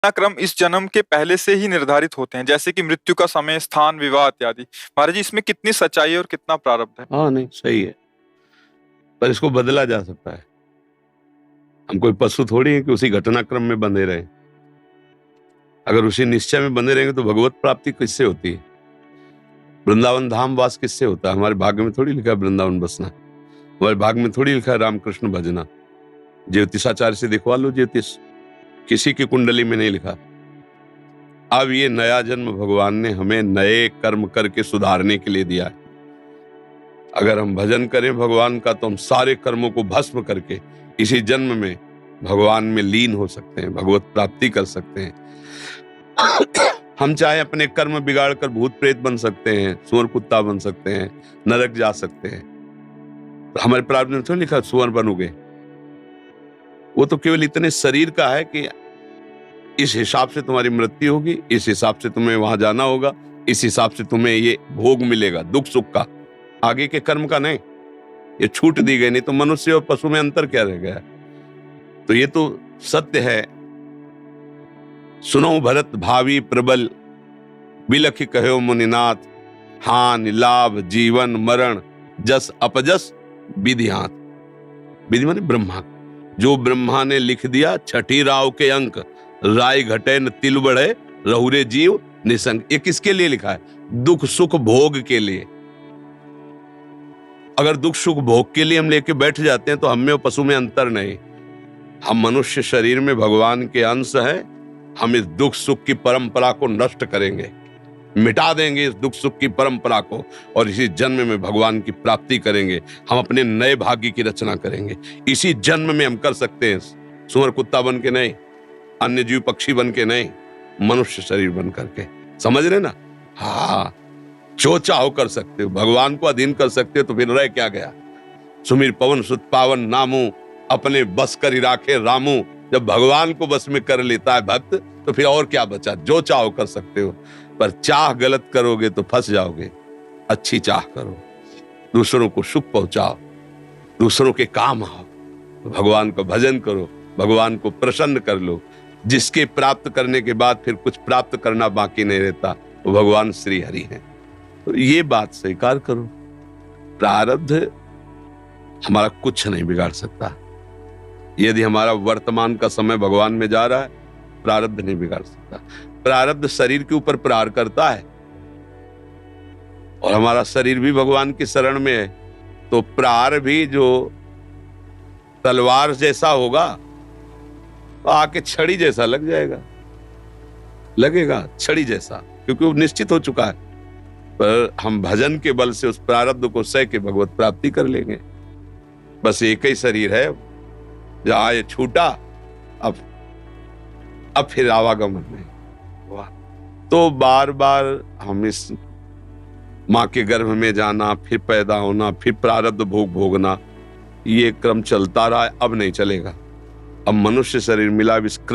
क्रम इस जन्म के पहले से ही निर्धारित होते हैं, जैसे कि मृत्यु का समय, स्थान, विवाह इत्यादि। महाराज जी, इसमें कितनी सच्चाई है और कितना प्रारब्ध है? हाँ, नहीं सही है, पर इसको बदला जा सकता है। हम कोई पशु थोड़ी है कि उसी घटनाक्रम में बंधे रहे। अगर उसी निश्चय में बंधे रहेंगे तो भगवत प्राप्ति किससे होती है? वृंदावन धाम वास किससे होता है? हमारे भाग्य में थोड़ी लिखा है वृंदावन बसना, हमारे भाग्य में थोड़ी लिखा है रामकृष्ण भजना। ज्योतिषाचार्य से दिखवा लो ज्योतिष, किसी की कुंडली में नहीं लिखा। अब ये नया जन्म भगवान ने हमें नए कर्म करके सुधारने के लिए दिया है। अगर हम भजन करें भगवान का तो हम सारे कर्मों को भस्म करके इसी जन्म में भगवान में लीन हो सकते हैं, भगवत प्राप्ति कर सकते हैं। हम चाहे अपने कर्म बिगाड़ कर भूत प्रेत बन सकते हैं, सुअर कुत्ता बन सकते हैं, नरक जा सकते हैं। तो हमारे प्रारब्ध में तो लिखा सुअर बनोगे। वो तो केवल इतने शरीर का है कि इस हिसाब से तुम्हारी मृत्यु होगी, इस हिसाब से तुम्हें वहां जाना होगा, इस हिसाब से तुम्हें ये भोग मिलेगा दुख सुख का, आगे के कर्म का नहीं। ये छूट दी गई, नहीं तो मनुष्य और पशु में अंतर क्या रह गया? तो ये तो सत्य है। सुनो भरत भावी प्रबल, बिलखि कहो मुनिनाथ, हान लाभ जीवन मरण, जस अपजस विधि हाथ। विधि माने ब्रह्मा, जो ब्रह्मा ने लिख दिया छठी राव के अंक, राय घटे न तिल बढ़े, रहुरे जीव निसंग। ये किसके लिए लिखा है? दुख सुख भोग के लिए। अगर दुख सुख भोग के लिए हम लेके बैठ जाते हैं तो हम में और पशु में अंतर नहीं। हम मनुष्य शरीर में भगवान के अंश हैं। हम इस दुख सुख की परंपरा को नष्ट करेंगे, मिटा देंगे इस दुख सुख की परंपरा को, और इसी जन्म में भगवान की प्राप्ति करेंगे। हम अपने नए भाग्य की रचना करेंगे। इसी जन्म में हम कर सकते हैं, सुअर कुत्ता बन के नहीं, अन्य जीव पक्षी बन के नहीं, मनुष्य शरीर बन करके। समझ रहे ना? हाँ, जो चाहो कर सकते हो, भगवान को अधीन कर सकते हो, तो फिर रह क्या गया? सुमिर पवन सुत पावन नामू, अपने बस कर ही राखे रामू। जब भगवान को बस में कर लेता है भक्त तो फिर और क्या बचा? जो चाहो कर सकते हो, पर चाह गलत करोगे तो फंस जाओगे। अच्छी चाह करो, दूसरों को सुख पहुंचाओ, दूसरों के काम आओ, भगवान का भजन करो, भगवान को प्रसन्न कर लो। जिसके प्राप्त करने के बाद फिर कुछ प्राप्त करना बाकी नहीं रहता, वो भगवान श्री हरि हैं। तो ये बात स्वीकार करो। प्रारब्ध हमारा कुछ नहीं बिगाड़ सकता। यदि हमारा वर्तमान का समय भगवान में जा रहा है, प्रारब्ध नहीं बिगाड़ सकता। प्रारब्ध शरीर के ऊपर प्रहार करता है, और हमारा शरीर भी भगवान की शरण में है, तो प्रहार भी जो तलवार जैसा होगा तो आके छड़ी जैसा लग जाएगा, लगेगा छड़ी जैसा, क्योंकि वो निश्चित हो चुका है। पर हम भजन के बल से उस प्रारब्ध को सह के भगवत प्राप्ति कर लेंगे। बस एक ही शरीर है, जहां ये छूटा, अब फिर आवागमन नहीं। तो बार बार हम इस माँ के गर्भ में जाना, फिर पैदा होना, फिर प्रारब्ध भोग भोगना, ये क्रम चलता रहा है। अब नहीं चलेगा। अब मनुष्य शरीर मिला, इस